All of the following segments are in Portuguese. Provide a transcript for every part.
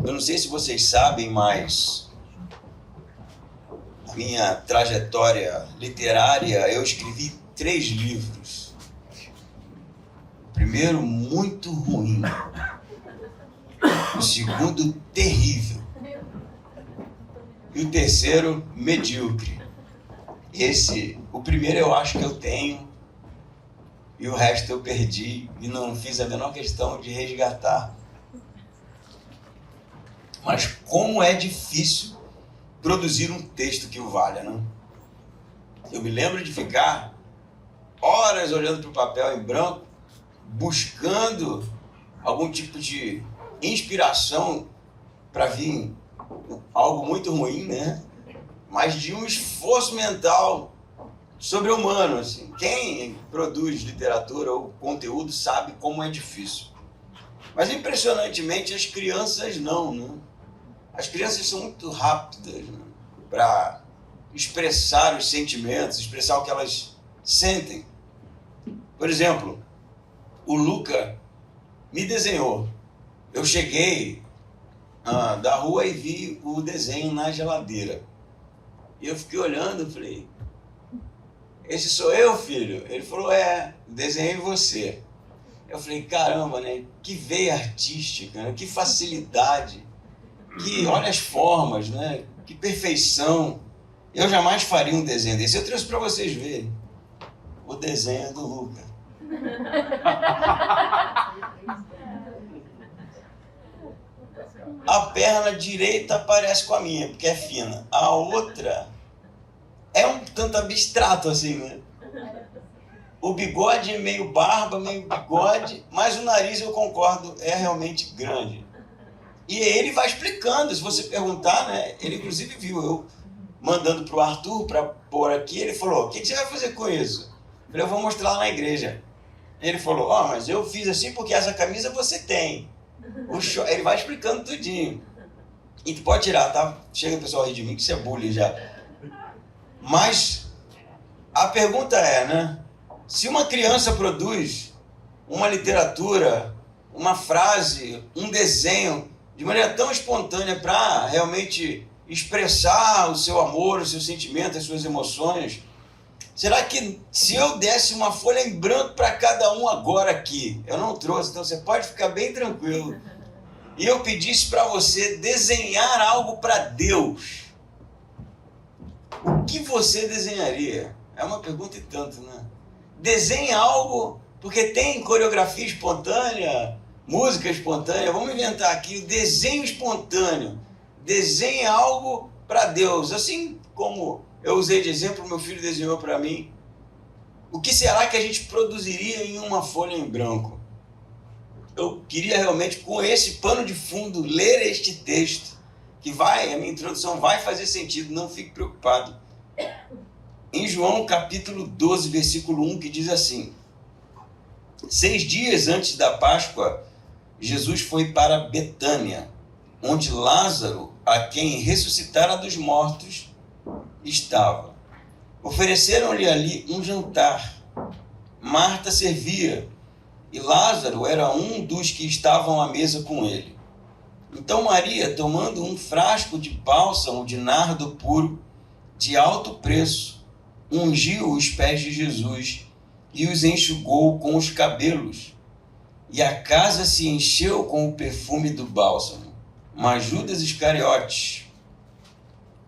Eu não sei se vocês sabem, mas na minha trajetória literária eu escrevi 3 livros. O primeiro, muito ruim. O segundo, terrível. E o terceiro, medíocre. O primeiro eu acho que eu tenho, e o resto eu perdi e não fiz a menor questão de resgatar. Mas como é difícil produzir um texto que o valha, não? Eu me lembro de ficar horas olhando para o papel em branco, buscando algum tipo de inspiração para vir algo muito ruim, né? Mas de um esforço mental sobre-humano, assim. Quem produz literatura ou conteúdo sabe como é difícil. Mas impressionantemente as crianças não, né? As crianças são muito rápidas, né, para expressar os sentimentos, expressar o que elas sentem. Por exemplo, o Luca me desenhou. Eu cheguei da rua e vi o desenho na geladeira. E eu fiquei olhando e falei, esse sou eu, filho? Ele falou, desenhei você. Eu falei, caramba, né? Que veia artística, né? Que facilidade, olha as formas, né? Que perfeição. Eu jamais faria um desenho desse. Eu trouxe para vocês verem o desenho do Luca. A perna direita parece com a minha, porque é fina. A outra é um tanto abstrato, assim, né? O bigode é meio barba, meio bigode, mas o nariz, eu concordo, é realmente grande. E ele vai explicando, se você perguntar, né? Ele inclusive viu eu mandando para o Arthur para pôr aqui, ele falou, o que você vai fazer com isso? Eu falei, eu vou mostrar lá na igreja. Ele falou, mas eu fiz assim porque essa camisa você tem. Ele vai explicando tudinho. E tu pode tirar, tá? Chega o pessoal aí de mim que isso é bullying já. Mas a pergunta é, né? Se uma criança produz uma literatura, uma frase, um desenho de maneira tão espontânea para realmente expressar o seu amor, o seu sentimento, as suas emoções, será que se eu desse uma folha em branco para cada um agora aqui, eu não trouxe, então você pode ficar bem tranquilo, e eu pedisse para você desenhar algo para Deus, o que você desenharia? É uma pergunta e tanto, né? Desenhe algo, porque tem coreografia espontânea, música espontânea, vamos inventar aqui o desenho espontâneo. Desenhe algo para Deus, assim como eu usei de exemplo, meu filho desenhou para mim. O que será que a gente produziria em uma folha em branco? Eu queria realmente, com esse pano de fundo, ler este texto, que a minha introdução vai fazer sentido, não fique preocupado. Em João capítulo 12, versículo 1, que diz assim, 6 dias antes da Páscoa, Jesus foi para Betânia, onde Lázaro, a quem ressuscitara dos mortos, estava. Ofereceram-lhe ali um jantar. Marta servia, e Lázaro era um dos que estavam à mesa com ele. Então Maria, tomando um frasco de bálsamo de nardo puro, de alto preço, ungiu os pés de Jesus e os enxugou com os cabelos. E a casa se encheu com o perfume do bálsamo. Mas Judas Iscariotes,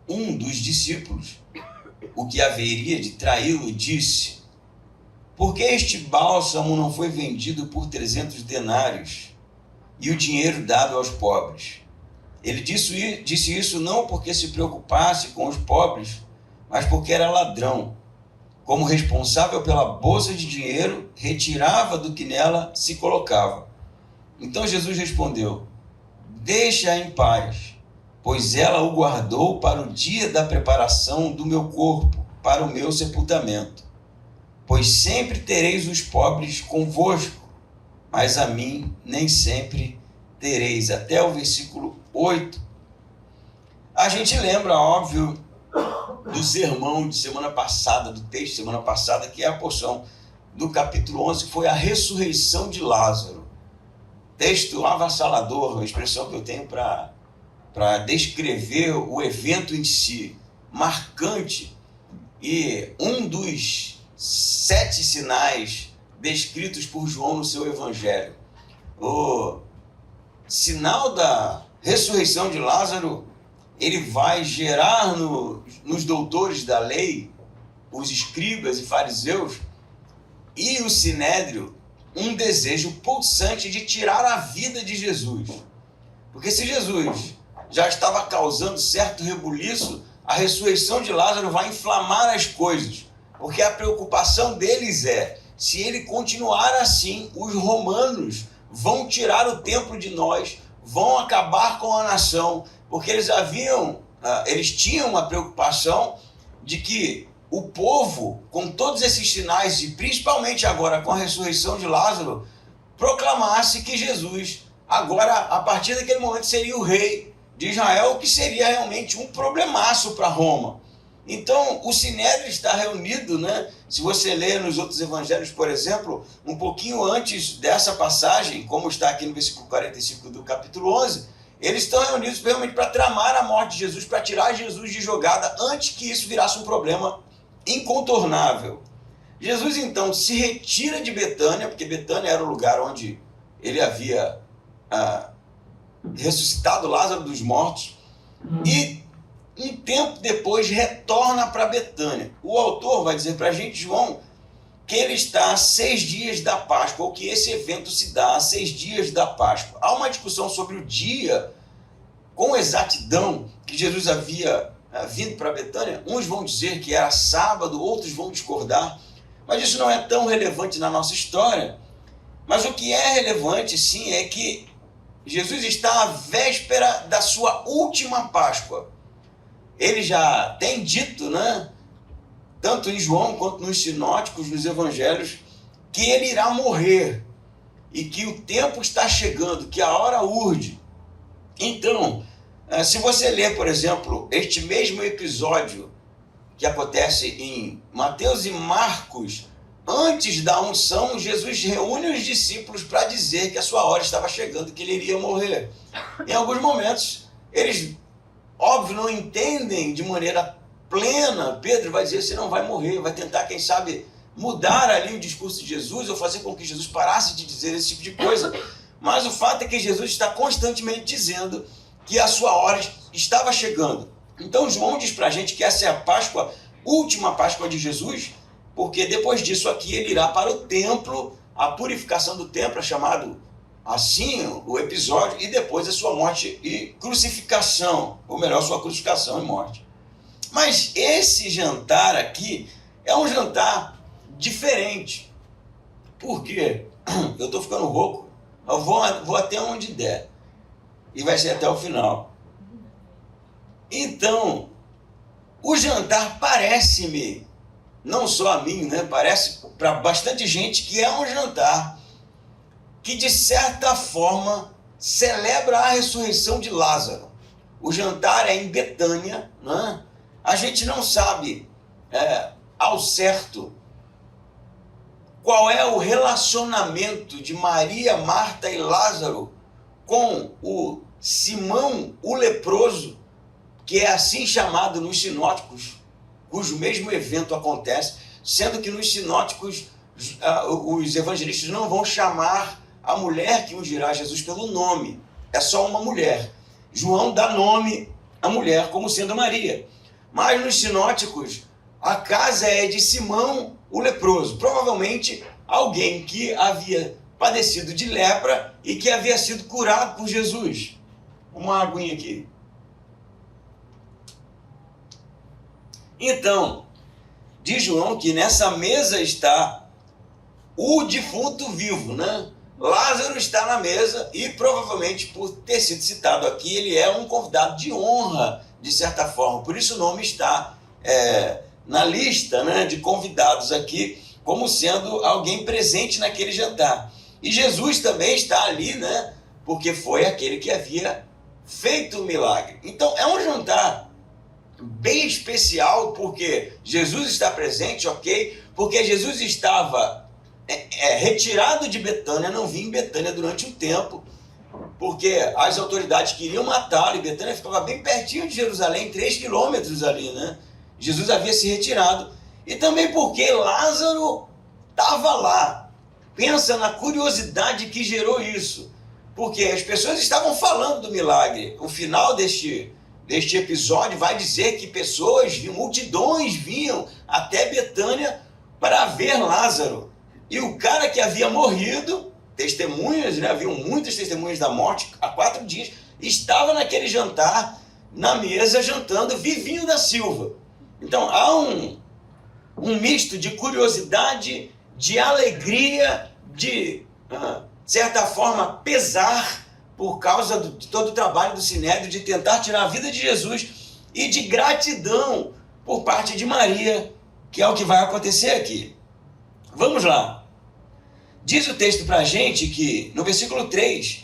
um dos discípulos, o que haveria de traí-lo, disse, por que este bálsamo não foi vendido por 300 denários e o dinheiro dado aos pobres? Ele disse isso não porque se preocupasse com os pobres, mas porque era ladrão. Como responsável pela bolsa de dinheiro, retirava do que nela se colocava. Então Jesus respondeu, deixa-a em paz, pois ela o guardou para o dia da preparação do meu corpo, para o meu sepultamento. Pois sempre tereis os pobres convosco, mas a mim nem sempre tereis. Até o versículo 8. A gente lembra, óbvio, do sermão de semana passada, do texto de semana passada, que é a porção do capítulo 11, que foi a ressurreição de Lázaro. Texto avassalador, uma expressão que eu tenho para para descrever o evento em si, marcante, e um dos 7 sinais descritos por João no seu evangelho. O sinal da ressurreição de Lázaro, ele vai gerar nos doutores da lei, os escribas e fariseus, e o sinédrio, um desejo pulsante de tirar a vida de Jesus. Porque se Jesus já estava causando certo rebuliço, a ressurreição de Lázaro vai inflamar as coisas. Porque a preocupação deles é, se ele continuar assim, os romanos vão tirar o templo de nós, vão acabar com a nação, porque eles tinham uma preocupação de que o povo, com todos esses sinais, e principalmente agora com a ressurreição de Lázaro, proclamasse que Jesus, agora, a partir daquele momento, seria o rei de Israel, o que seria realmente um problemaço para Roma. Então, o sinédrio está reunido, né? Se você ler nos outros evangelhos, por exemplo, um pouquinho antes dessa passagem, como está aqui no versículo 45 do capítulo 11, eles estão reunidos realmente para tramar a morte de Jesus, para tirar Jesus de jogada, antes que isso virasse um problema incontornável. Jesus, então, se retira de Betânia, porque Betânia era o lugar onde ele havia ressuscitado Lázaro dos mortos, e um tempo depois retorna para Betânia. O autor vai dizer para a gente, João, que ele está a 6 dias da Páscoa, ou que esse evento se dá a 6 dias da Páscoa. Há uma discussão sobre o dia, com exatidão, que Jesus havia vindo para Betânia. Uns vão dizer que era sábado, outros vão discordar, mas isso não é tão relevante na nossa história. Mas o que é relevante, sim, é que Jesus está à véspera da sua última Páscoa. Ele já tem dito, né, tanto em João quanto nos sinóticos, nos evangelhos, que ele irá morrer e que o tempo está chegando, que a hora urge. Então, se você ler, por exemplo, este mesmo episódio que acontece em Mateus e Marcos, antes da unção, Jesus reúne os discípulos para dizer que a sua hora estava chegando, que ele iria morrer. Em alguns momentos, eles, óbvio, não entendem de maneira plena. Pedro vai dizer, você não vai morrer, vai tentar, quem sabe, mudar ali o discurso de Jesus, ou fazer com que Jesus parasse de dizer esse tipo de coisa. Mas o fato é que Jesus está constantemente dizendo que a sua hora estava chegando. Então João diz para a gente que essa é a Páscoa, última Páscoa de Jesus, porque depois disso aqui ele irá para o templo, a purificação do templo é chamado assim o episódio, e depois a sua morte e crucificação, ou melhor, sua crucificação e morte. Mas esse jantar aqui é um jantar diferente. Por quê? Eu estou ficando rouco, eu vou até onde der, e vai ser até o final. Então, o jantar parece-me, não só a mim, né? Parece para bastante gente que é um jantar que, de certa forma, celebra a ressurreição de Lázaro. O jantar é em Betânia, né? A gente não sabe ao certo qual é o relacionamento de Maria, Marta e Lázaro com o Simão, o leproso, que é assim chamado nos sinóticos, cujo mesmo evento acontece, sendo que nos sinóticos os evangelistas não vão chamar a mulher que ungirá Jesus pelo nome, é só uma mulher. João dá nome à mulher como sendo Maria, mas nos sinóticos a casa é de Simão, o leproso, provavelmente alguém que havia padecido de lepra e que havia sido curado por Jesus. Uma aguinha aqui. Então, diz João que nessa mesa está o defunto vivo, né? Lázaro está na mesa e provavelmente, por ter sido citado aqui, ele é um convidado de honra, de certa forma. Por isso o nome está na lista, né, de convidados aqui, como sendo alguém presente naquele jantar. E Jesus também está ali, né, porque foi aquele que havia feito o milagre. Então é um jantar bem especial, porque Jesus está presente, ok? Porque Jesus estava retirado de Betânia, não vinha em Betânia durante um tempo, porque as autoridades queriam matá-lo, e Betânia ficava bem pertinho de Jerusalém, 3 quilômetros ali, né? Jesus havia se retirado. E também porque Lázaro estava lá. Pensa na curiosidade que gerou isso. Porque as pessoas estavam falando do milagre. O final deste episódio vai dizer que pessoas, multidões vinham até Betânia para ver Lázaro. E o cara que havia morrido, testemunhas, né? Haviam muitas testemunhas da morte há 4 dias, estava naquele jantar, na mesa, jantando, vivinho da Silva. Então há um misto de curiosidade, de alegria, de certa forma pesar por causa de todo o trabalho do Sinédrio de tentar tirar a vida de Jesus, e de gratidão por parte de Maria, que é o que vai acontecer aqui. Vamos lá. Diz o texto para a gente que, no versículo 3,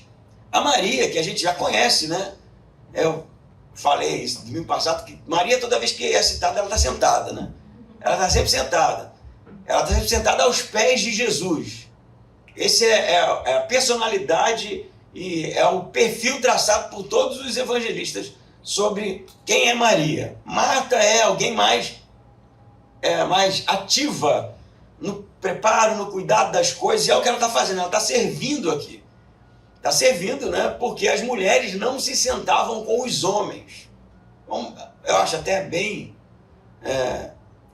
a Maria, que a gente já conhece, né? Eu falei isso domingo passado, que Maria, toda vez que é citada, ela está sentada, né? Ela está sempre sentada. Ela está sempre sentada aos pés de Jesus. Esse é a personalidade e é o perfil traçado por todos os evangelistas sobre quem é Maria. Marta é alguém mais ativa no preparo, no cuidado das coisas, e é o que ela está fazendo, ela está servindo aqui. Está servindo, né? Porque as mulheres não se sentavam com os homens. Então, eu acho até bem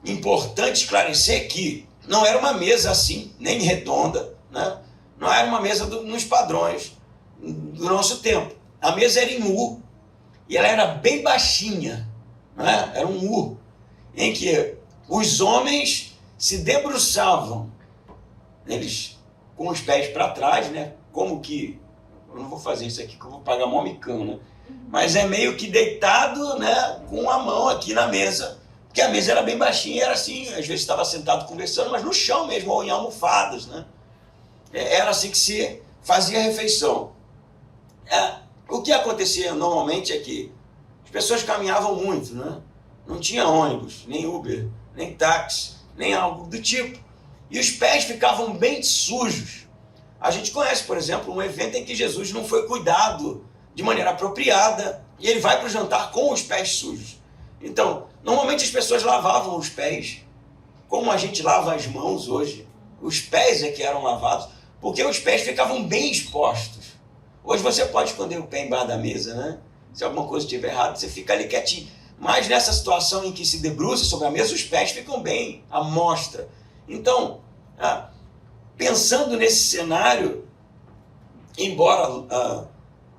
importante esclarecer que não era uma mesa assim, nem redonda, né? Não era uma mesa nos padrões do nosso tempo. A mesa era em U, e ela era bem baixinha, né? Era um U, em que os homens se debruçavam, eles com os pés para trás, né? Como que, eu não vou fazer isso aqui que eu vou pagar mó micão, né? Mas é meio que deitado, né? Com a mão aqui na mesa, porque a mesa era bem baixinha, era assim, às vezes estava sentado conversando, mas no chão mesmo, ou em almofadas, né? Era assim que se fazia a refeição. O que acontecia normalmente é que as pessoas caminhavam muito, né? Não tinha ônibus, nem Uber, nem táxi, nem algo do tipo. E os pés ficavam bem sujos. A gente conhece, por exemplo, um evento em que Jesus não foi cuidado de maneira apropriada e ele vai para o jantar com os pés sujos. Então, normalmente as pessoas lavavam os pés, como a gente lava as mãos hoje. Os pés é que eram lavados, porque os pés ficavam bem expostos. Hoje você pode esconder o pé embaixo da mesa, né? Se alguma coisa estiver errada, você fica ali quietinho. Mas nessa situação em que se debruça sobre a mesa, os pés ficam bem à mostra. Então, pensando nesse cenário, embora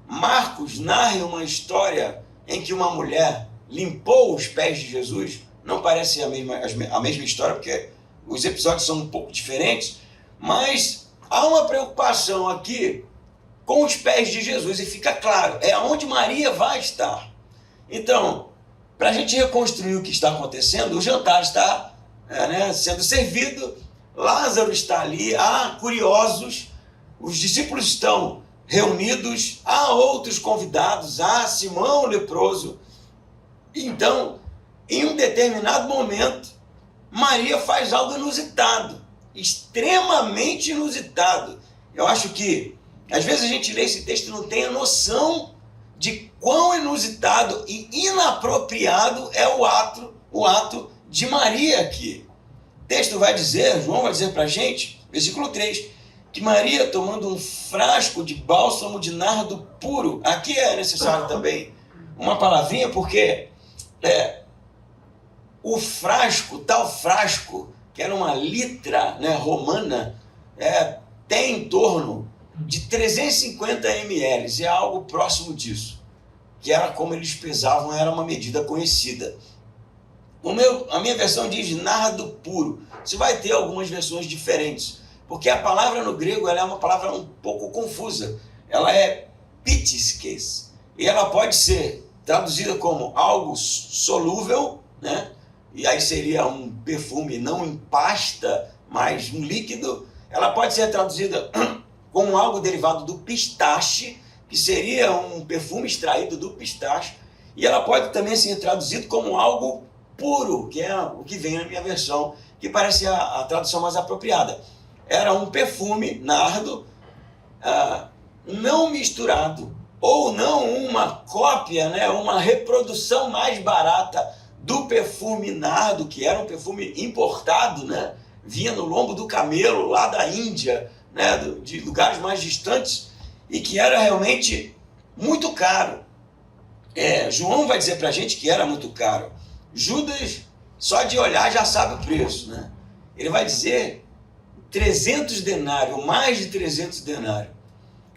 Marcos narre uma história em que uma mulher limpou os pés de Jesus, não parece a mesma história, porque os episódios são um pouco diferentes, mas há uma preocupação aqui com os pés de Jesus, e fica claro, é onde Maria vai estar. Então, para a gente reconstruir o que está acontecendo, o jantar está sendo servido, Lázaro está ali, há curiosos, os discípulos estão reunidos, há outros convidados, há Simão o leproso. Então, em um determinado momento, Maria faz algo inusitado, extremamente inusitado. Eu acho que, às vezes a gente lê esse texto e não tem a noção de quão inusitado e inapropriado é o ato de Maria aqui. O texto vai dizer, João vai dizer para a gente, versículo 3, que Maria, tomando um frasco de bálsamo de nardo puro, aqui é necessário também uma palavrinha, porque o frasco, tal frasco, que era uma litra, né, romana, tem em torno de 350 ml, é algo próximo disso, que era como eles pesavam, era uma medida conhecida. A minha versão diz nardo puro. Você vai ter algumas versões diferentes, porque a palavra no grego ela é uma palavra um pouco confusa. Ela é pitiskes, e ela pode ser traduzida como algo solúvel, né? E aí seria um perfume não em pasta, mas um líquido. Ela pode ser traduzida como algo derivado do pistache, que seria um perfume extraído do pistache, e ela pode também ser traduzida como algo puro, que é o que vem na minha versão, que parece a tradução mais apropriada. Era um perfume, nardo, não misturado, ou não uma cópia, né, uma reprodução mais barata do perfume nardo, que era um perfume importado, né, vinha no lombo do camelo, lá da Índia, né, de lugares mais distantes, e que era realmente muito caro. João vai dizer para a gente que era muito caro. Judas, só de olhar, já sabe o preço, né? Ele vai dizer 300 denários, mais de 300 denários.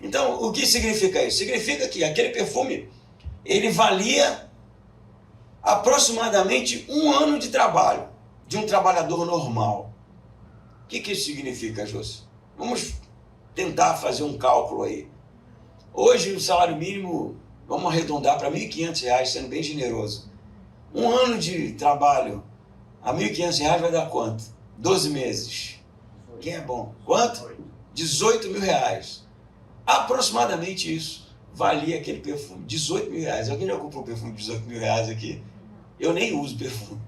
Então, o que significa isso? Significa que aquele perfume, ele valia aproximadamente 1 ano de trabalho de um trabalhador normal. O que isso significa, José? Vamos tentar fazer um cálculo aí. Hoje, o salário mínimo, vamos arredondar para R$ 1.500, sendo bem generoso. 1 ano de trabalho a R$ 1.500 vai dar quanto? 12 meses. Quem é bom? Quanto? R$ 18.000. Aproximadamente isso valia aquele perfume. R$ 18.000. Alguém já comprou um perfume de R$ 18.000 aqui? Eu nem uso perfume.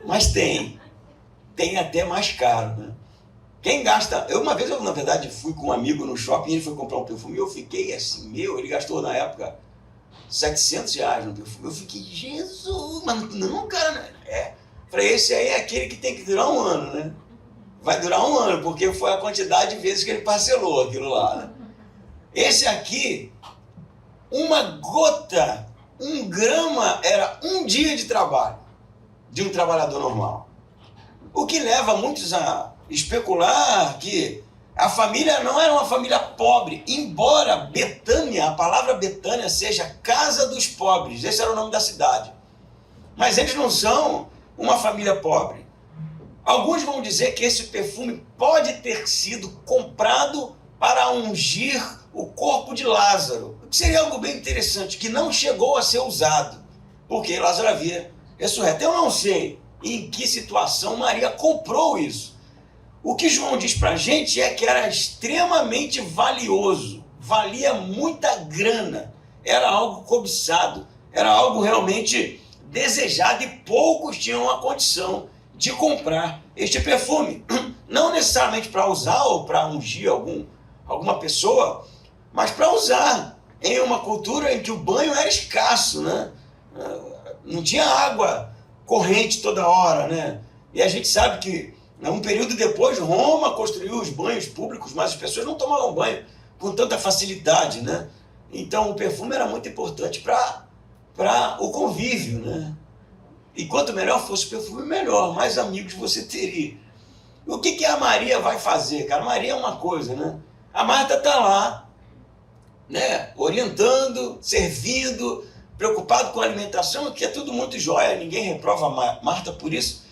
Mas tem. Tem até mais caro, né? Quem gasta... Uma vez, na verdade, fui com um amigo no shopping, ele foi comprar um perfume e eu fiquei assim, ele gastou na época R$ 700 no perfume. Eu fiquei, Jesus, mas não, cara, né? Falei, esse aí é aquele que tem que durar 1 ano, né? Vai durar 1 ano, porque foi a quantidade de vezes que ele parcelou aquilo lá, né? Esse aqui, uma gota, 1 grama, era 1 dia de trabalho de um trabalhador normal. O que leva muitos a especular que a família não era uma família pobre, embora Betânia, a palavra Betânia seja casa dos pobres, esse era o nome da cidade. Mas eles não são uma família pobre. Alguns vão dizer que esse perfume pode ter sido comprado para ungir o corpo de Lázaro, o que seria algo bem interessante, que não chegou a ser usado, porque Lázaro havia ressurreto. Eu não sei em que situação Maria comprou isso. O que João diz para a gente é que era extremamente valioso, valia muita grana, era algo cobiçado, era algo realmente desejado e poucos tinham a condição de comprar este perfume. Não necessariamente para usar ou para ungir alguma pessoa, mas para usar em uma cultura em que o banho era escasso, né? Não tinha água corrente toda hora, né? E a gente sabe que um período depois, Roma construiu os banhos públicos, mas as pessoas não tomavam banho com tanta facilidade, né? Então, o perfume era muito importante para o convívio, né? E quanto melhor fosse o perfume, melhor, mais amigos você teria. O que a Maria vai fazer, cara? Maria é uma coisa, né? A Marta está lá, né? Orientando, servindo, preocupado com a alimentação, que é tudo muito jóia, ninguém reprova a Marta por isso.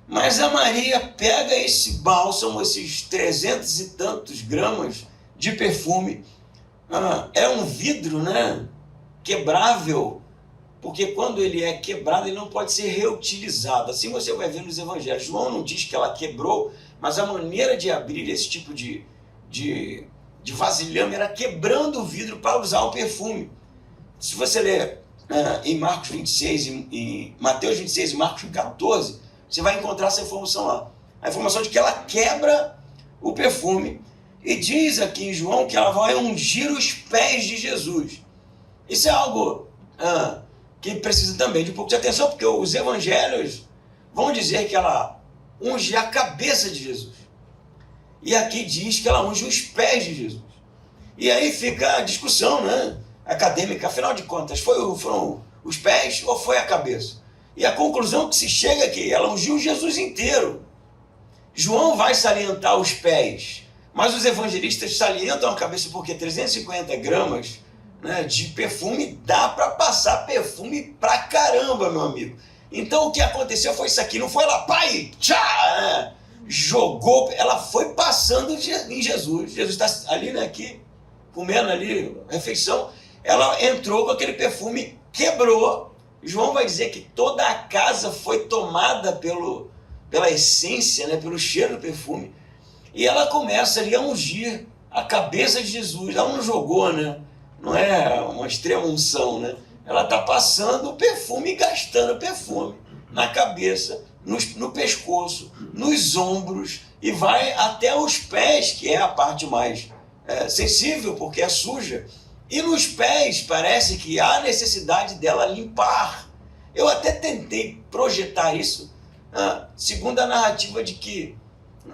Mas a Maria pega esse bálsamo, esses 300 e tantos gramas de perfume, é um vidro, né, quebrável, porque quando ele é quebrado, ele não pode ser reutilizado. Assim você vai ver nos evangelhos. João não diz que ela quebrou, mas a maneira de abrir esse tipo de vasilhame era quebrando o vidro para usar o perfume. Se você ler em Marcos 26, em Mateus 26 e Marcos 14, você vai encontrar essa informação lá. A informação de que ela quebra o perfume. E diz aqui em João que ela vai ungir os pés de Jesus. Isso é algo que precisa também de um pouco de atenção, porque os evangelhos vão dizer que ela unge a cabeça de Jesus. E aqui diz que ela unge os pés de Jesus. E aí fica a discussão, né, acadêmica, afinal de contas, foram os pés ou foi a cabeça? E a conclusão que se chega é que ela ungiu Jesus inteiro. João vai salientar os pés, mas os evangelistas salientam a cabeça porque 350 gramas, né, de perfume dá para passar perfume pra caramba, meu amigo. Então o que aconteceu foi isso aqui, não foi lá, pai, tchá, né, jogou, ela foi passando em Jesus. Jesus está ali, né, aqui, comendo ali a refeição, ela entrou com aquele perfume, quebrou. João vai dizer que toda a casa foi tomada pela essência, né, pelo cheiro do perfume. E ela começa ali a ungir a cabeça de Jesus. Ela não jogou, né? Não é uma extrema unção, né? Ela está passando o perfume e gastando o perfume na cabeça, no pescoço, nos ombros e vai até os pés, que é a parte mais sensível, porque é suja. E nos pés parece que há necessidade dela limpar. Eu até tentei projetar isso, segundo a narrativa de que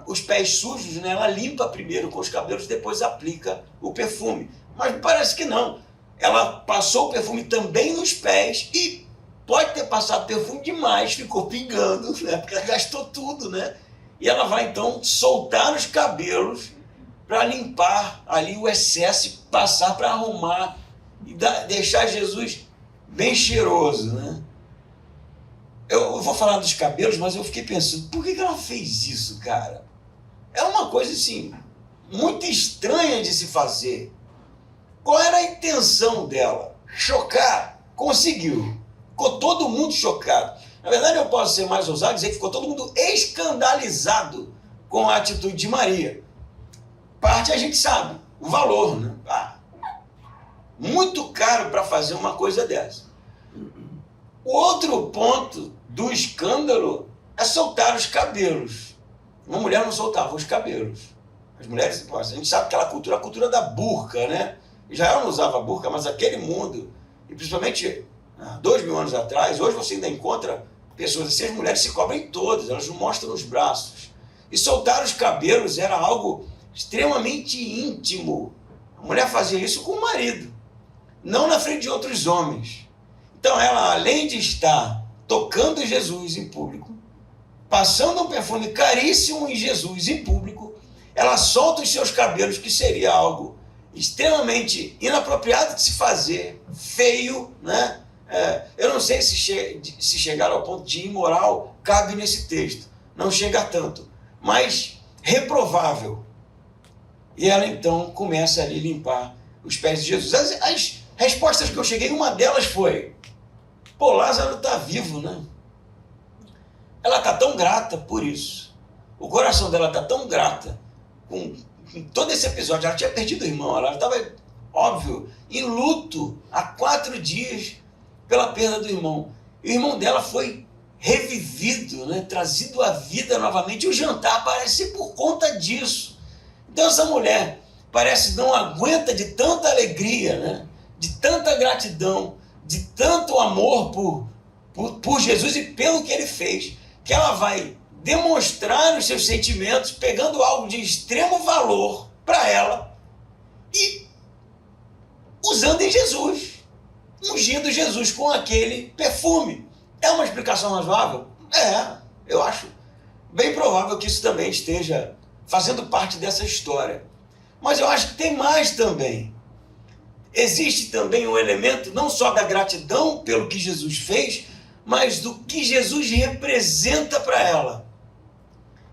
os pés sujos, né, ela limpa primeiro com os cabelos, depois aplica o perfume. Mas parece que não. Ela passou o perfume também nos pés e pode ter passado perfume demais, ficou pingando, né, porque ela gastou tudo, né? E ela vai então soltar os cabelos para limpar ali o excesso e passar para arrumar e deixar Jesus bem cheiroso, né? Eu vou falar dos cabelos, mas eu fiquei pensando, por que ela fez isso, cara? É uma coisa, assim, muito estranha de se fazer. Qual era a intenção dela? Chocar? Conseguiu. Ficou todo mundo chocado. Na verdade, eu posso ser mais ousado e dizer que ficou todo mundo escandalizado com a atitude de Maria. Parte a gente sabe, o valor, né? Muito caro para fazer uma coisa dessa. O outro ponto do escândalo é soltar os cabelos. Uma mulher não soltava os cabelos. As mulheres, a gente sabe aquela cultura, a cultura da burca, né? Israel não usava burca, mas aquele mundo, e principalmente 2000 anos atrás, hoje você ainda encontra pessoas assim, as mulheres se cobrem todas, elas não mostram os braços. E soltar os cabelos era algo extremamente íntimo. A mulher fazia isso com o marido, não na frente de outros homens. Então ela, além de estar tocando Jesus em público, passando um perfume caríssimo em Jesus em público, ela solta os seus cabelos, que seria algo extremamente inapropriado de se fazer, feio, né? Eu não sei se chegar ao ponto de imoral cabe nesse texto, não chega a tanto, mas reprovável. E ela então começa ali a limpar os pés de Jesus. As respostas que eu cheguei, uma delas foi: pô, Lázaro está vivo, né? Ela está tão grata por isso. O coração dela está tão grata com todo esse episódio. Ela tinha perdido o irmão, ela estava, óbvio, em luto há 4 dias pela perda do irmão. E o irmão dela foi revivido, né? Trazido à vida novamente. E o jantar parece ser por conta disso. Então essa mulher parece não aguenta de tanta alegria, né? De tanta gratidão, de tanto amor por Jesus e pelo que ele fez, que ela vai demonstrar os seus sentimentos, pegando algo de extremo valor para ela e usando em Jesus, ungindo Jesus com aquele perfume. É uma explicação razoável? Eu acho bem provável que isso também esteja fazendo parte dessa história. Mas eu acho que tem mais também. Existe também um elemento não só da gratidão pelo que Jesus fez, mas do que Jesus representa para ela.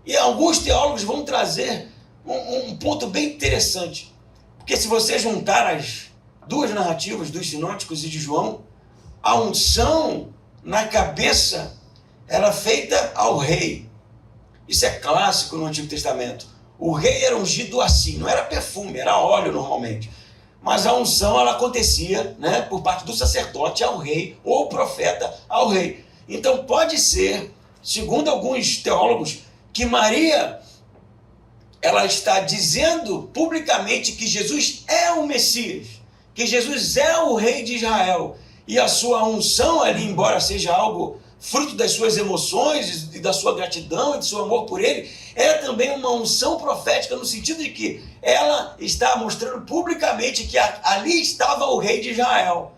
E alguns teólogos vão trazer um ponto bem interessante. Porque se você juntar as duas narrativas dos sinóticos e de João, a unção na cabeça era feita ao rei. Isso é clássico no Antigo Testamento. O rei era ungido assim, não era perfume, era óleo normalmente. Mas a unção ela acontecia, né, por parte do sacerdote ao rei, ou profeta ao rei. Então pode ser, segundo alguns teólogos, que Maria ela está dizendo publicamente que Jesus é o Messias, que Jesus é o rei de Israel. E a sua unção ali, embora seja algo fruto das suas emoções e da sua gratidão e do seu amor por ele, é também uma unção profética no sentido de que ela está mostrando publicamente que ali estava o rei de Israel.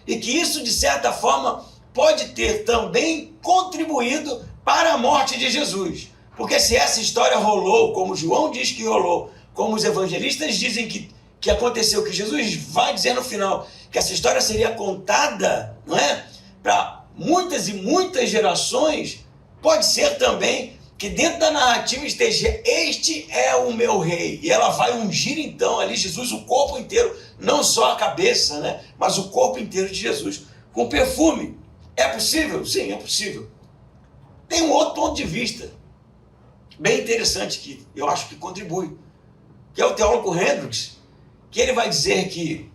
E que isso, de certa forma, pode ter também contribuído para a morte de Jesus. Porque se essa história rolou, como João diz que rolou, como os evangelistas dizem que aconteceu, que Jesus vai dizer no final, que essa história seria contada, não é, para muitas e muitas gerações, pode ser também que dentro da narrativa esteja: este é o meu rei. E ela vai ungir então ali Jesus, o corpo inteiro, não só a cabeça, né, mas o corpo inteiro de Jesus, com perfume. É possível? Sim, é possível. Tem um outro ponto de vista, bem interessante, que eu acho que contribui, que é o teólogo Hendricks, que ele vai dizer que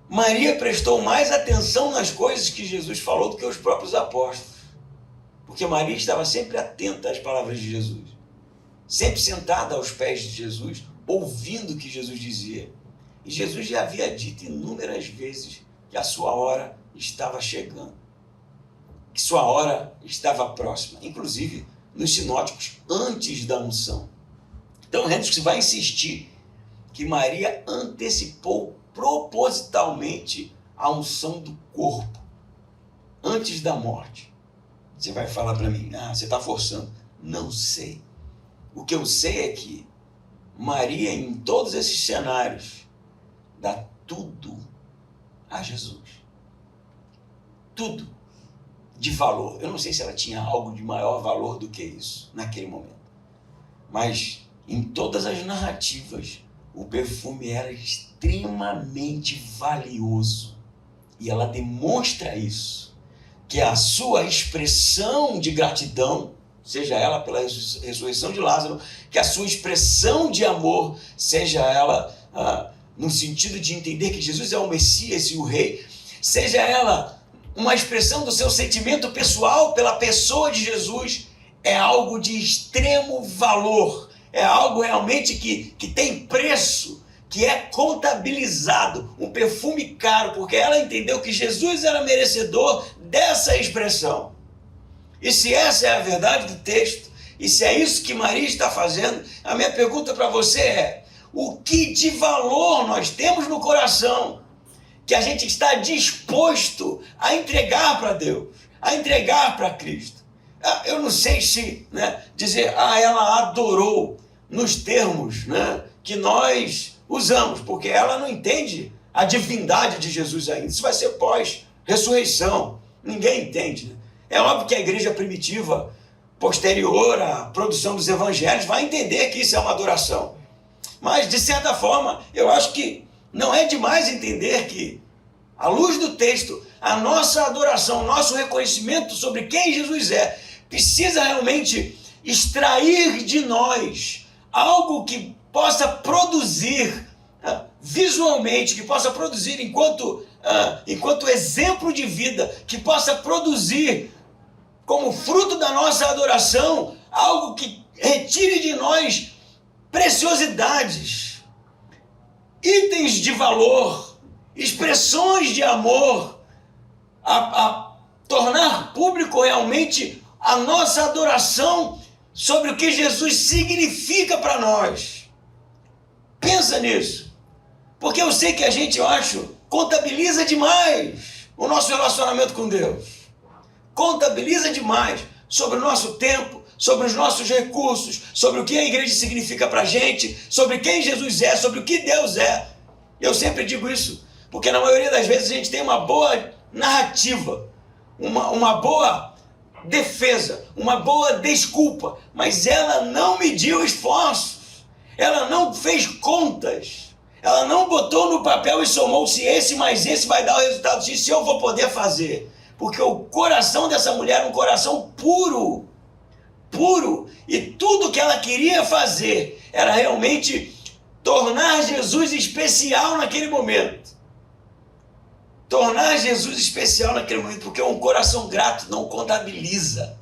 Maria prestou mais atenção nas coisas que Jesus falou do que os próprios apóstolos. Porque Maria estava sempre atenta às palavras de Jesus, sempre sentada aos pés de Jesus, ouvindo o que Jesus dizia. E Jesus já havia dito inúmeras vezes que a sua hora estava chegando, que sua hora estava próxima, inclusive nos sinóticos, antes da unção. Então, Hendricks vai insistir que Maria antecipou propositalmente a unção do corpo, antes da morte. Você vai falar para mim, você está forçando. Não sei. O que eu sei é que Maria, em todos esses cenários, dá tudo a Jesus. Tudo de valor. Eu não sei se ela tinha algo de maior valor do que isso naquele momento. Mas em todas as narrativas, o perfume era extremamente valioso. E ela demonstra isso, que a sua expressão de gratidão, seja ela pela ressurreição de Lázaro, que a sua expressão de amor, seja ela no sentido de entender que Jesus é o Messias e o Rei, seja ela uma expressão do seu sentimento pessoal pela pessoa de Jesus, é algo de extremo valor, é algo realmente que tem preço, que é contabilizado, um perfume caro, porque ela entendeu que Jesus era merecedor dessa expressão. E se essa é a verdade do texto, e se é isso que Maria está fazendo, a minha pergunta para você é: o que de valor nós temos no coração que a gente está disposto a entregar para Deus, a entregar para Cristo? Eu não sei se dizer, ela adorou nos termos que nós usamos, porque ela não entende a divindade de Jesus ainda. Isso vai ser pós-ressurreição. Ninguém entende. É óbvio que a igreja primitiva, posterior à produção dos evangelhos, vai entender que isso é uma adoração. Mas, de certa forma, eu acho que não é demais entender que, à luz do texto, a nossa adoração, o nosso reconhecimento sobre quem Jesus é, precisa realmente extrair de nós algo que possa produzir visualmente, que possa produzir enquanto exemplo de vida, que possa produzir como fruto da nossa adoração algo que retire de nós preciosidades, itens de valor, expressões de amor, a tornar público realmente a nossa adoração sobre o que Jesus significa para nós. Pensa nisso, porque eu sei que a gente, eu acho, contabiliza demais o nosso relacionamento com Deus, contabiliza demais sobre o nosso tempo, sobre os nossos recursos, sobre o que a igreja significa para a gente, sobre quem Jesus é, sobre o que Deus é. Eu sempre digo isso, porque na maioria das vezes a gente tem uma boa narrativa, uma boa defesa, uma boa desculpa, mas ela não mediu esforços, ela não fez contas, ela não botou no papel e somou se esse mais esse vai dar o resultado X, se eu vou poder fazer. Porque o coração dessa mulher é um coração puro, e tudo que ela queria fazer era realmente tornar Jesus especial naquele momento. Tornar Jesus especial naquele momento, porque um coração grato não contabiliza,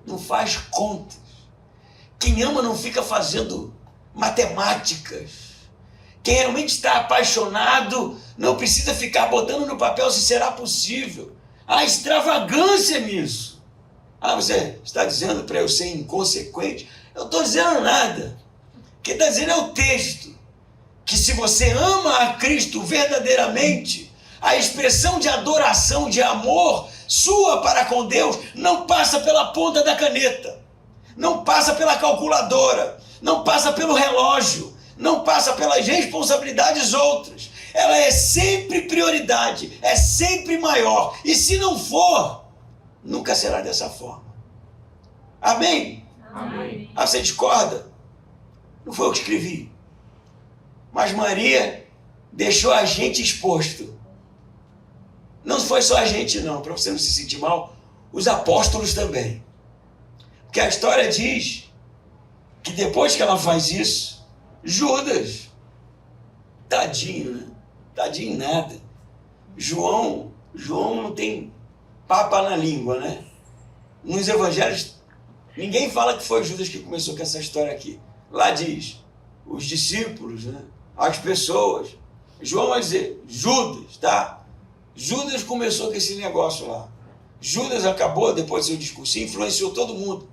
não faz contas. Quem ama não fica fazendo matemáticas. Quem realmente está apaixonado não precisa ficar botando no papel se será possível. Há extravagância nisso. Você está dizendo para eu ser inconsequente? Eu não estou dizendo nada. O que está dizendo é o texto. Que se você ama a Cristo verdadeiramente, a expressão de adoração, de amor sua para com Deus não passa pela ponta da caneta, não passa pela calculadora, não passa pelo relógio, não passa pelas responsabilidades outras. Ela é sempre prioridade, é sempre maior. E se não for, nunca será dessa forma. Amém? Amém. Você discorda? Não foi eu que escrevi. Mas Maria deixou a gente exposto. Não foi só a gente não, para você não se sentir mal, os apóstolos também. Porque a história diz que depois que ela faz isso, Judas, tadinho, né? Tadinho nada. João não tem papa na língua, né? Nos evangelhos, ninguém fala que foi Judas que começou com essa história aqui. Lá diz, os discípulos, né? As pessoas. João vai dizer, Judas, tá? Judas começou com esse negócio lá. Judas acabou, depois do seu discurso, influenciou todo mundo.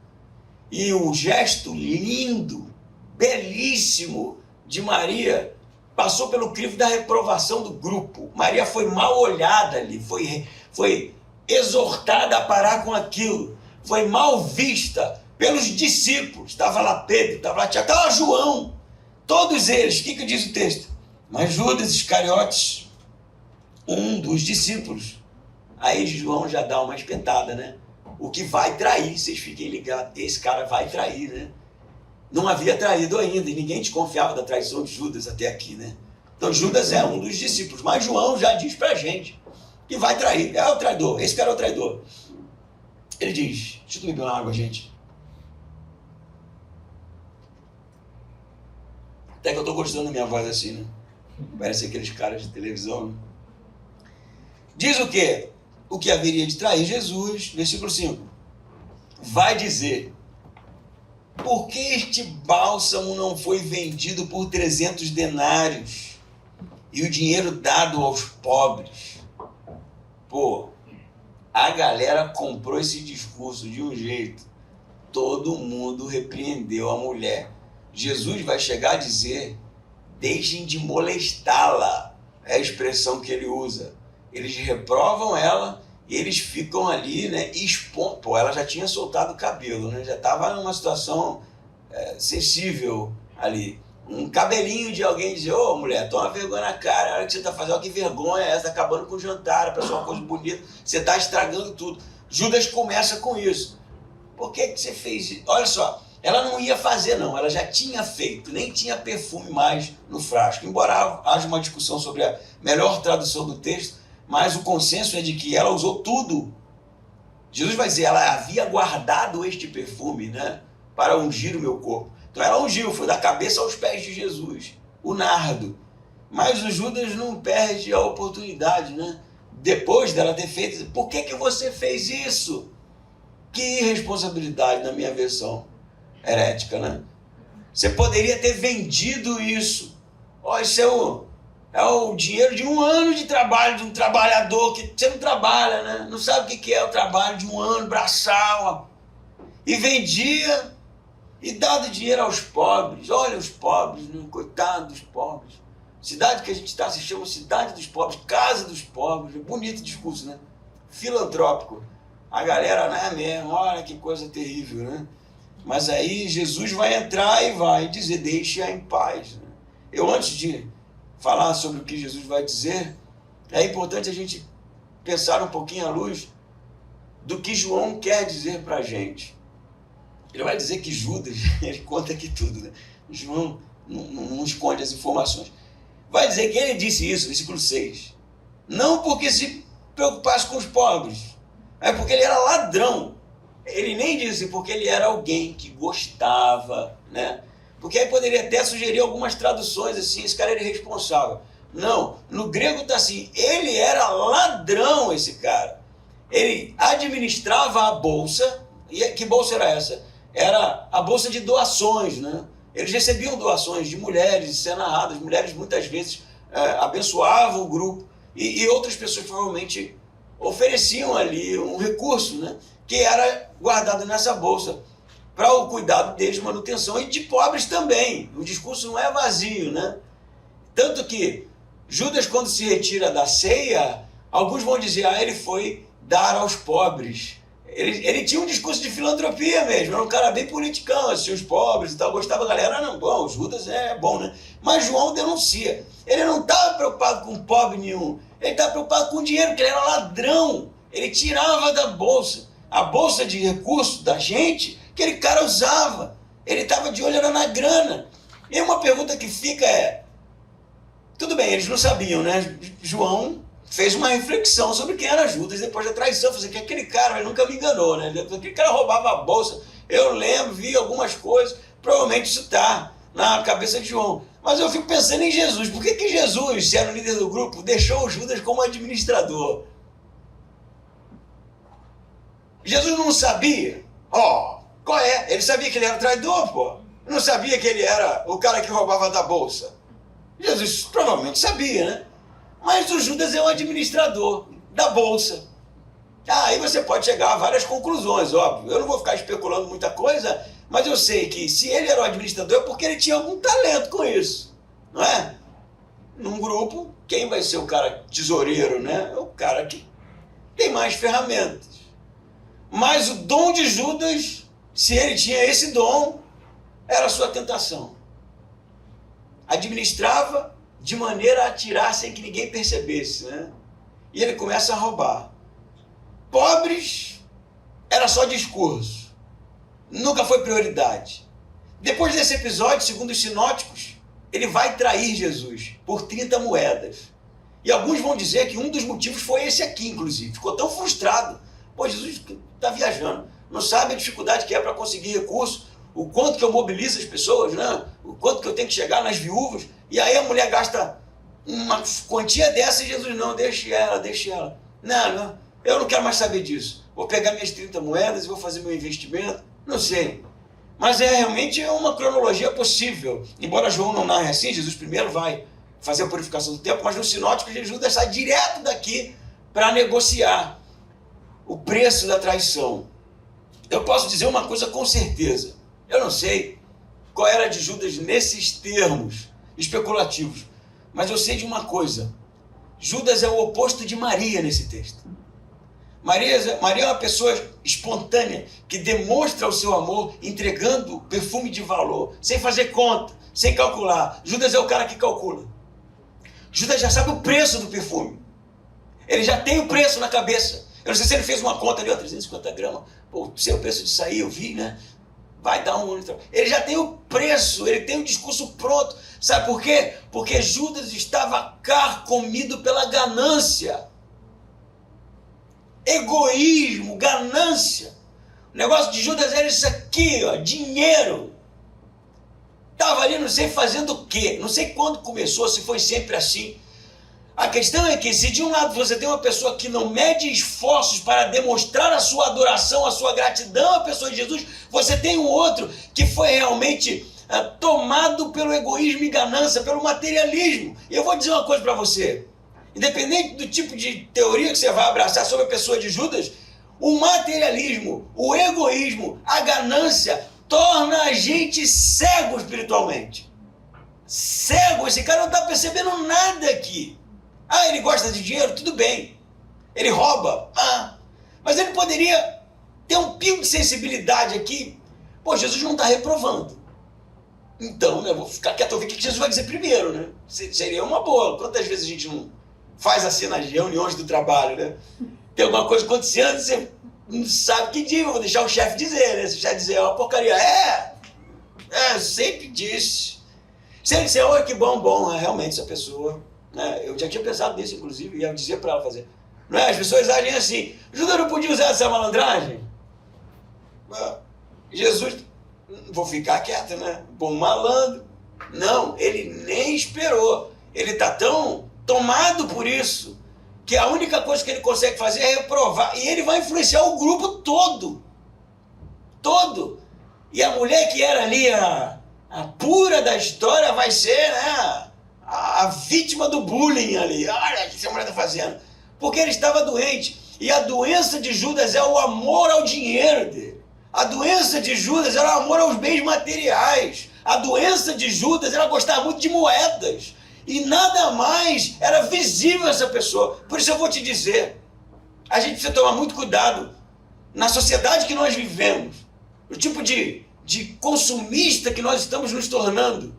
E o gesto lindo, belíssimo de Maria passou pelo crivo da reprovação do grupo. Maria foi mal olhada ali, foi exortada a parar com aquilo, foi mal vista pelos discípulos. Estava lá Pedro, estava lá Tiago, estava lá João, todos eles. O que diz o texto? Mas Judas Iscariotes, um dos discípulos. Aí João já dá uma espetada, né? O que vai trair, vocês fiquem ligados, esse cara vai trair, né? Não havia traído ainda, e ninguém desconfiava da traição de Judas até aqui, né? Então Judas é um dos discípulos, mas João já diz pra gente que vai trair, é o traidor, esse cara é o traidor. Ele diz, deixa eu beber uma água, gente. Até que eu tô gostando da minha voz assim, né? Parece aqueles caras de televisão, né? Diz o quê? O que haveria de trair Jesus, versículo 5. Vai dizer, por que este bálsamo não foi vendido por 300 denários e o dinheiro dado aos pobres? Pô, a galera comprou esse discurso de um jeito, todo mundo repreendeu a mulher. Jesus vai chegar a dizer, deixem de molestá-la, é a expressão que ele usa. Eles reprovam ela e eles ficam ali, né, expondo. Pô, ela já tinha soltado o cabelo, né, já estava numa situação sensível ali. Um cabelinho de alguém dizer, ô mulher, toma vergonha na cara, olha o que você está fazendo, olha que vergonha, essa está acabando com o jantar, para ser uma coisa bonita, você está estragando tudo. Judas começa com isso. Por que você fez isso? Olha só, ela não ia fazer não, ela já tinha feito, nem tinha perfume mais no frasco. Embora haja uma discussão sobre a melhor tradução do texto, mas o consenso é de que ela usou tudo. Jesus vai dizer, ela havia guardado este perfume, né, para ungir o meu corpo. Então ela ungiu, foi da cabeça aos pés de Jesus, o nardo. Mas o Judas não perde a oportunidade, né? Depois dela ter feito, por que você fez isso? Que irresponsabilidade na minha versão herética, né? Você poderia ter vendido isso. Ó, isso é o dinheiro de um ano de trabalho de um trabalhador que você não trabalha, né? Não sabe o que é o trabalho de um ano, braçal. E vendia e dado dinheiro aos pobres. Olha os pobres, né? Coitado dos pobres. Cidade que a gente está se chama cidade dos pobres, casa dos pobres. Bonito discurso, né? Filantrópico. A galera, não é mesmo? Olha que coisa terrível, né? Mas aí Jesus vai entrar e vai dizer, deixe-a em paz. Né? Eu, antes de falar sobre o que Jesus vai dizer, é importante a gente pensar um pouquinho à luz do que João quer dizer para a gente. Ele vai dizer que Judas, ele conta aqui tudo, né? João não esconde as informações. Vai dizer que ele disse isso, versículo 6. Não porque se preocupasse com os pobres, é porque ele era ladrão. Ele nem disse porque ele era alguém que gostava, né? Porque aí poderia até sugerir algumas traduções assim, esse cara era irresponsável. Não, no grego está assim, ele era ladrão, esse cara. Ele administrava a bolsa, e que bolsa era essa? Era a bolsa de doações, né? Eles recebiam doações de mulheres, de ser narradas, mulheres muitas vezes abençoavam o grupo, e outras pessoas provavelmente ofereciam ali um recurso, né? Que era guardado nessa bolsa para o cuidado deles, manutenção, e de pobres também. O discurso não é vazio, né? Tanto que Judas, quando se retira da ceia, alguns vão dizer, ele foi dar aos pobres. Ele tinha um discurso de filantropia mesmo, era um cara bem politicão, assim, os pobres e tal, gostava da galera. Não, bom, Judas é bom, né? Mas João denuncia. Ele não estava preocupado com pobre nenhum, ele estava preocupado com dinheiro, porque ele era ladrão. Ele tirava da bolsa, a bolsa de recursos da gente, que aquele cara usava. Ele estava de olho era na grana. E uma pergunta que fica é, tudo bem, eles não sabiam, né? João fez uma reflexão sobre quem era Judas depois da traição. Falei que aquele cara, ele nunca me enganou, né? Aquele cara roubava a bolsa. Eu lembro, vi algumas coisas. Provavelmente isso está na cabeça de João. Mas eu fico pensando em Jesus. Por que Jesus, se era o líder do grupo, deixou o Judas como administrador? Jesus não sabia? Qual é? Ele sabia que ele era traidor, pô. Não sabia que ele era o cara que roubava da bolsa? Jesus provavelmente sabia, né? Mas o Judas é o administrador da bolsa. Aí você pode chegar a várias conclusões, óbvio. Eu não vou ficar especulando muita coisa, mas eu sei que se ele era o administrador é porque ele tinha algum talento com isso, não é? Num grupo, quem vai ser o cara tesoureiro, né? É o cara que tem mais ferramentas. Mas o dom de Judas, se ele tinha esse dom, era a sua tentação. Administrava de maneira a tirar sem que ninguém percebesse, né? E ele começa a roubar. Pobres, era só discurso. Nunca foi prioridade. Depois desse episódio, segundo os sinóticos, ele vai trair Jesus por 30 moedas. E alguns vão dizer que um dos motivos foi esse aqui, inclusive. Ficou tão frustrado. Pô, Jesus está viajando. Não sabe a dificuldade que é para conseguir recurso, o quanto que eu mobilizo as pessoas, né? O quanto que eu tenho que chegar nas viúvas. E aí a mulher gasta uma quantia dessa e Jesus, não, deixe ela. Não, eu não quero mais saber disso. Vou pegar minhas 30 moedas e vou fazer meu investimento. Não sei. Mas realmente uma cronologia possível. Embora João não narre assim, Jesus primeiro vai fazer a purificação do templo, mas no sinótico Jesus sai direto daqui para negociar o preço da traição. Eu posso dizer uma coisa com certeza. Eu não sei qual era de Judas nesses termos especulativos, mas eu sei de uma coisa. Judas é o oposto de Maria nesse texto. Maria é uma pessoa espontânea que demonstra o seu amor entregando perfume de valor, sem fazer conta, sem calcular. Judas é o cara que calcula. Judas já sabe o preço do perfume. Ele já tem o preço na cabeça. Eu não sei se ele fez uma conta ali, 350 gramas. Pô, sei o preço disso aí, eu vi, né? Vai dar um... Ele já tem o preço, ele tem o discurso pronto. Sabe por quê? Porque Judas estava carcomido pela ganância. Egoísmo, ganância. O negócio de Judas era isso aqui, ó, dinheiro. Estava ali, não sei fazendo o quê, não sei quando começou, se foi sempre assim. A questão é que se de um lado você tem uma pessoa que não mede esforços para demonstrar a sua adoração, a sua gratidão à pessoa de Jesus, você tem um outro que foi realmente tomado pelo egoísmo e ganância, pelo materialismo. E eu vou dizer uma coisa para você. Independente do tipo de teoria que você vai abraçar sobre a pessoa de Judas, o materialismo, o egoísmo, a ganância torna a gente cego espiritualmente. Cego, esse cara não está percebendo nada aqui. Ah, ele gosta de dinheiro? Tudo bem. Ele rouba? Mas ele poderia ter um pingo de sensibilidade aqui. Pô, Jesus não está reprovando. Então, né, vou ficar quieto, ouvir o que Jesus vai dizer primeiro, né? Seria uma boa. Quantas vezes a gente não faz assim nas reuniões do trabalho, né? Tem alguma coisa acontecendo, você não sabe que dia, vou deixar o chefe dizer, né? Se o chefe dizer, é uma porcaria. Sempre disse. Se ele disser, oi, que bom, realmente essa pessoa, né? Eu já tinha pensado nisso, inclusive, ia dizer para ela fazer. Não é? As pessoas agem assim, Judas não podia usar essa malandragem? Jesus, vou ficar quieto, né? Bom malandro. Não, ele nem esperou. Ele está tão tomado por isso, que a única coisa que ele consegue fazer é reprovar. E ele vai influenciar o grupo todo. Todo. E a mulher que era ali a pura da história vai ser, né, a vítima do bullying ali. Olha o que essa mulher está fazendo. Porque ele estava doente. E a doença de Judas é o amor ao dinheiro dele. A doença de Judas era o amor aos bens materiais. A doença de Judas era gostar muito de moedas. E nada mais era visível a essa pessoa. Por isso eu vou te dizer, a gente precisa tomar muito cuidado na sociedade que nós vivemos, o tipo de consumista que nós estamos nos tornando,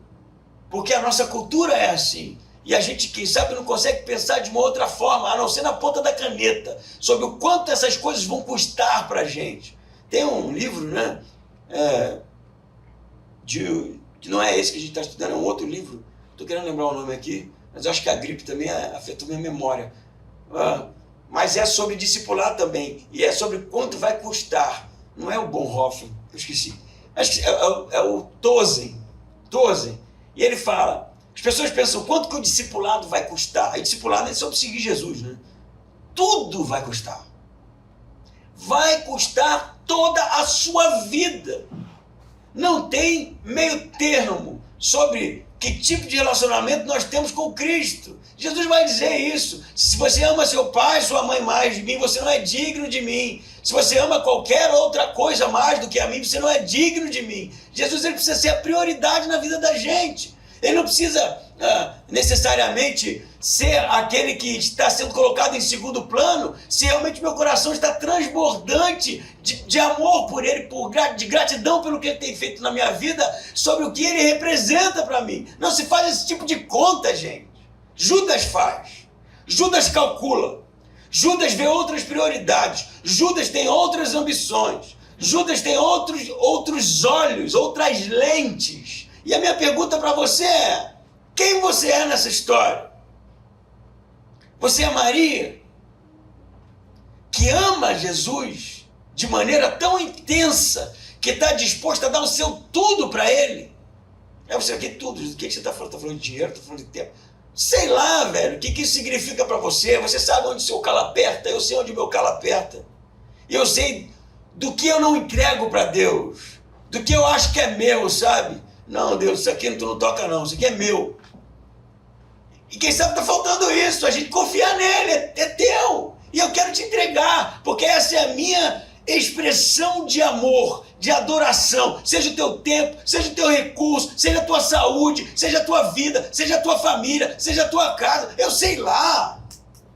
porque a nossa cultura é assim. E a gente, quem sabe, não consegue pensar de uma outra forma, a não ser na ponta da caneta, sobre o quanto essas coisas vão custar para a gente. Tem um livro, né, que não é esse que a gente está estudando, é um outro livro. Estou querendo lembrar o nome aqui, mas eu acho que a gripe também afetou minha memória. Mas é sobre discipular também, e é sobre quanto vai custar. Não é o Bonhoeffer, eu esqueci. Acho que é o Tozen. E ele fala, as pessoas pensam, quanto que o discipulado vai custar? E discipulado é sobre seguir Jesus, né? Tudo vai custar. Vai custar toda a sua vida. Não tem meio termo sobre que tipo de relacionamento nós temos com Cristo. Jesus vai dizer isso. Se você ama seu pai, sua mãe mais de mim, você não é digno de mim. Se você ama qualquer outra coisa mais do que a mim, você não é digno de mim. Jesus, ele precisa ser a prioridade na vida da gente. Ele não precisa necessariamente ser aquele que está sendo colocado em segundo plano, se realmente meu coração está transbordante de amor por ele, de gratidão pelo que ele tem feito na minha vida, sobre o que ele representa para mim. Não se faz esse tipo de conta, gente. Judas faz. Judas calcula. Judas vê outras prioridades. Judas tem outras ambições. Judas tem outros olhos, outras lentes. E a minha pergunta para você é: quem você é nessa história? Você é Maria, que ama Jesus de maneira tão intensa, que está disposta a dar o seu tudo para ele? É você aqui tudo. O que você está falando? Está falando de dinheiro? Está falando de tempo? Sei lá, velho. O que isso significa para você? Você sabe onde o seu calo aperta? Eu sei onde o meu calo aperta. E eu sei do que eu não entrego para Deus, do que eu acho que é meu, sabe? Não, Deus, isso aqui tu não toca não, isso aqui é meu. E quem sabe está faltando isso, a gente confiar nele, é teu. E eu quero te entregar, porque essa é a minha expressão de amor, de adoração. Seja o teu tempo, seja o teu recurso, seja a tua saúde, seja a tua vida, seja a tua família, seja a tua casa, eu sei lá,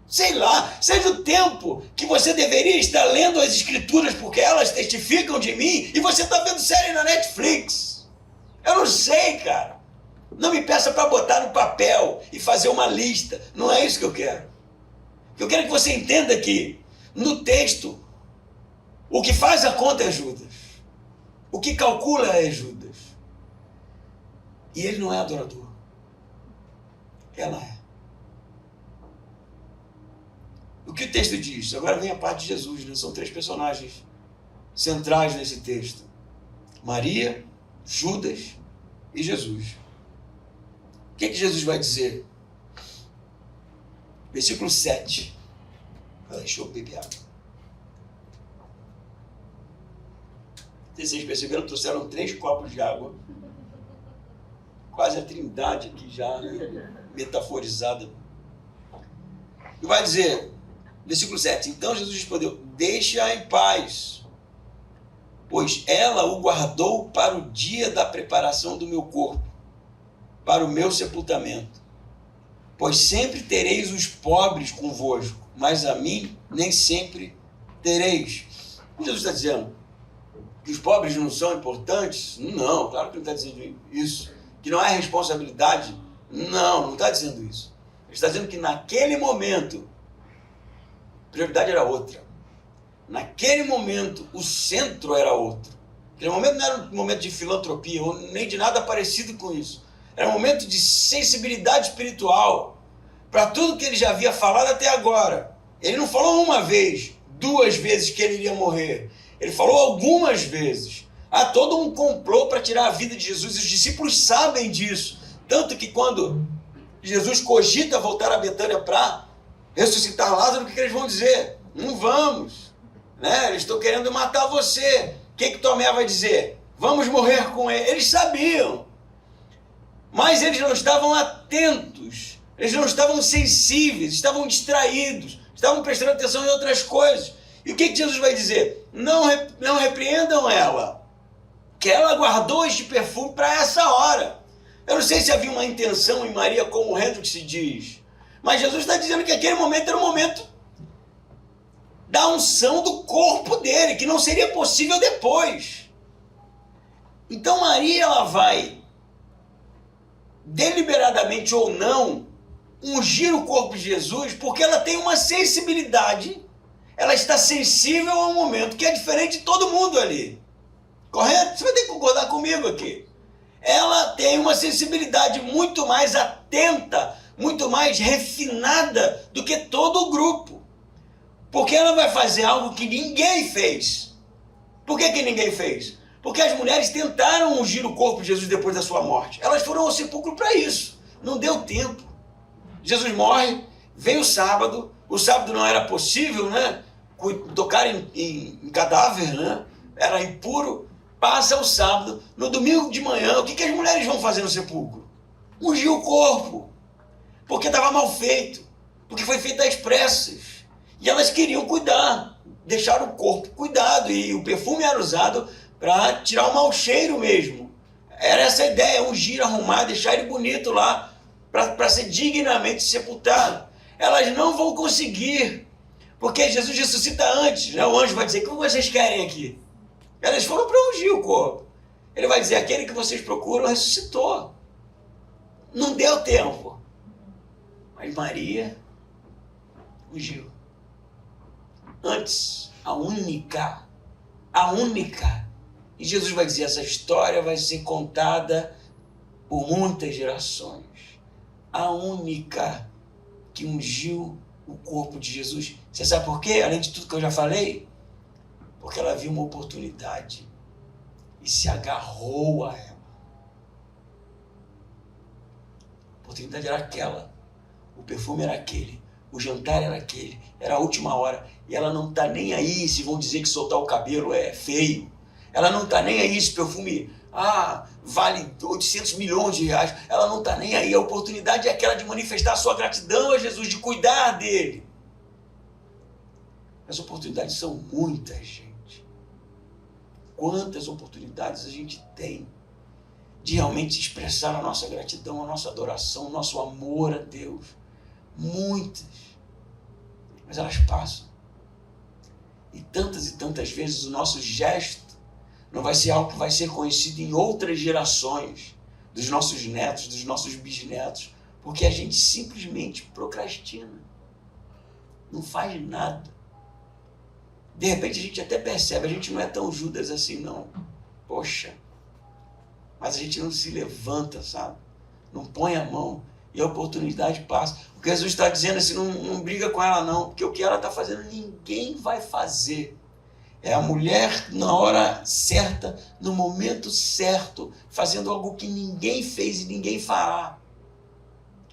seja o tempo que você deveria estar lendo as escrituras, porque elas testificam de mim, e você está vendo série na Netflix. Eu não sei, cara. Não me peça para botar no papel e fazer uma lista. Não é isso que eu quero. Eu quero que você entenda que, no texto, o que faz a conta é Judas. O que calcula é Judas. E ele não é adorador. Ela é. O que o texto diz? Agora vem a parte de Jesus, né? São 3 personagens centrais nesse texto: Maria, Judas e Jesus. O que Jesus vai dizer? Versículo 7. Deixa eu beber água. Vocês perceberam? Trouxeram 3 copos de água. Quase a trindade aqui já metaforizada. E vai dizer, versículo 7. Então Jesus respondeu: deixa-a em paz, pois ela o guardou para o dia da preparação do meu corpo, para o meu sepultamento. Pois sempre tereis os pobres convosco, mas a mim nem sempre tereis. Jesus está dizendo que os pobres não são importantes? Não, claro que não está dizendo isso. Que não é responsabilidade? Não está dizendo isso. Ele está dizendo que naquele momento a prioridade era outra. Naquele momento o centro era outro. Aquele momento não era um momento de filantropia ou nem de nada parecido com isso. Era um momento de sensibilidade espiritual para tudo que ele já havia falado até agora. Ele não falou uma vez, 2 vezes que ele iria morrer. Ele falou algumas vezes. Há todo um complô para tirar a vida de Jesus. E os discípulos sabem disso. Tanto que quando Jesus cogita voltar a Betânia para ressuscitar Lázaro, o que eles vão dizer? Não vamos. Né? Eles estão querendo matar você. O que Tomé vai dizer? Vamos morrer com ele. Eles sabiam. Mas eles não estavam atentos, eles não estavam sensíveis, estavam distraídos, estavam prestando atenção em outras coisas. E o que Jesus vai dizer? Não repreendam ela, que ela guardou este perfume para essa hora. Eu não sei se havia uma intenção em Maria, como o Hendrix se diz, mas Jesus está dizendo que aquele momento era o momento da unção do corpo dele, que não seria possível depois. Então Maria, ela vai, deliberadamente ou não, ungir o corpo de Jesus, porque ela tem uma sensibilidade, ela está sensível ao momento, que é diferente de todo mundo ali. Correto? Você vai ter que concordar comigo aqui. Ela tem uma sensibilidade muito mais atenta, muito mais refinada do que todo o grupo. Porque ela vai fazer algo que ninguém fez. Por que ninguém fez? Porque as mulheres tentaram ungir o corpo de Jesus depois da sua morte. Elas foram ao sepulcro para isso. Não deu tempo. Jesus morre, vem o sábado não era possível, né? Tocar em cadáver, né? Era impuro. Passa o sábado, no domingo de manhã, o que as mulheres vão fazer no sepulcro? Ungir o corpo, porque estava mal feito, porque foi feito às pressas. E elas queriam cuidar, deixar o corpo cuidado, e o perfume era usado para tirar o mau cheiro mesmo. Era essa a ideia, ungir, arrumar, deixar ele bonito lá, para ser dignamente sepultado. Elas não vão conseguir, porque Jesus ressuscita antes, né? O anjo vai dizer: o que vocês querem aqui? Elas foram para ungir o corpo. Ele vai dizer: aquele que vocês procuram ressuscitou. Não deu tempo. Mas Maria ungiu. Antes, a única. E Jesus vai dizer: essa história vai ser contada por muitas gerações. A única que ungiu o corpo de Jesus. Você sabe por quê? Além de tudo que eu já falei, porque ela viu uma oportunidade e se agarrou a ela. A oportunidade era aquela, o perfume era aquele, o jantar era aquele, era a última hora, e ela não está nem aí se vão dizer que soltar o cabelo é feio. Ela não está nem aí se perfume vale 800 milhões de reais. Ela não está nem aí. A oportunidade é aquela de manifestar a sua gratidão a Jesus, de cuidar dele. As oportunidades são muitas, gente. Quantas oportunidades a gente tem de realmente expressar a nossa gratidão, a nossa adoração, o nosso amor a Deus. Muitas. Mas elas passam. E tantas vezes o nosso gesto não vai ser algo que vai ser conhecido em outras gerações, dos nossos netos, dos nossos bisnetos, porque a gente simplesmente procrastina. Não faz nada. De repente a gente até percebe, a gente não é tão Judas assim não. Poxa, mas a gente não se levanta, sabe? Não põe a mão e a oportunidade passa. O que Jesus está dizendo é assim, não briga com ela não, porque o que ela está fazendo ninguém vai fazer. É a mulher na hora certa, no momento certo, fazendo algo que ninguém fez e ninguém fará.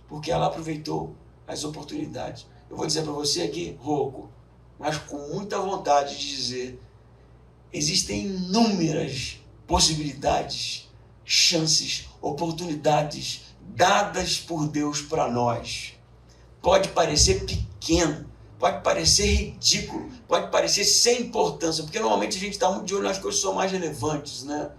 Porque ela aproveitou as oportunidades. Eu vou dizer para você aqui, rouco, mas com muita vontade de dizer, existem inúmeras possibilidades, chances, oportunidades dadas por Deus para nós. Pode parecer pequeno, pode parecer ridículo, pode parecer sem importância, porque normalmente a gente está muito de olho nas coisas que são mais relevantes, né?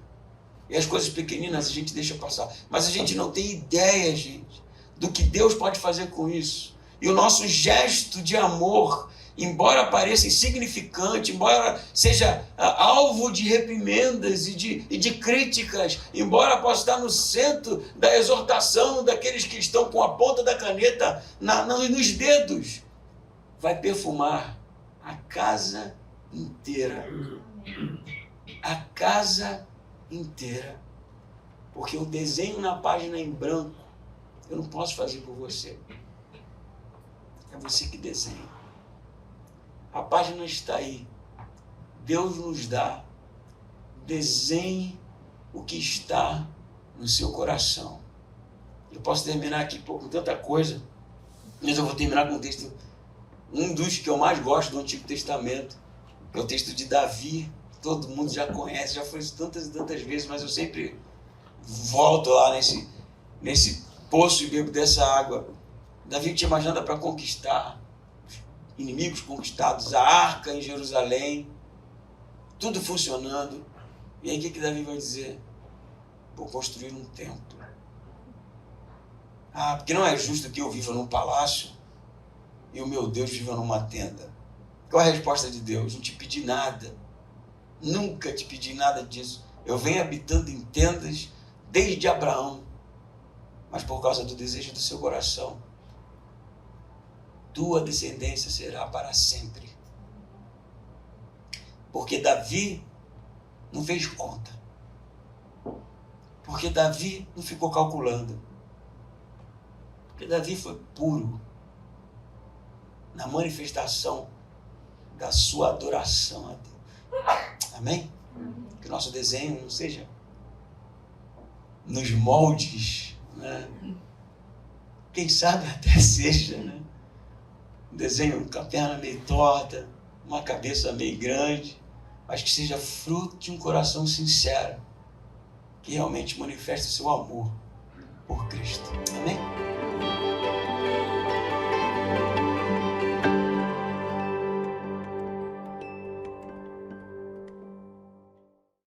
E as coisas pequeninas a gente deixa passar. Mas a gente não tem ideia, gente, do que Deus pode fazer com isso. E o nosso gesto de amor, embora pareça insignificante, embora seja alvo de reprimendas e de críticas, embora possa estar no centro da exortação daqueles que estão com a ponta da caneta nos dedos, vai perfumar a casa inteira. A casa inteira. Porque o desenho na página em branco, eu não posso fazer por você. É você que desenha. A página está aí. Deus nos dá. Desenhe o que está no seu coração. Eu posso terminar aqui com tanta coisa, mas eu vou terminar com um texto, um dos que eu mais gosto do Antigo Testamento, que é o texto de Davi. Todo mundo já conhece, já foi tantas e tantas vezes, mas eu sempre volto lá nesse poço e bebo dessa água. Davi tinha mais nada para conquistar, inimigos conquistados, a arca em Jerusalém, tudo funcionando. E aí o que Davi vai dizer? Vou construir um templo. Porque não é justo que eu viva num palácio e o meu Deus viva numa tenda. Qual é a resposta de Deus? Não te pedi nada. Nunca te pedi nada disso. Eu venho habitando em tendas desde Abraão, mas por causa do desejo do seu coração, tua descendência será para sempre. Porque Davi não fez conta. Porque Davi não ficou calculando. Porque Davi foi puro na manifestação da sua adoração a Deus. Amém? Que o nosso desenho não seja nos moldes, né? Quem sabe até seja, né? Um desenho com a perna meio torta, uma cabeça meio grande, mas que seja fruto de um coração sincero, que realmente manifeste o seu amor por Cristo. Amém?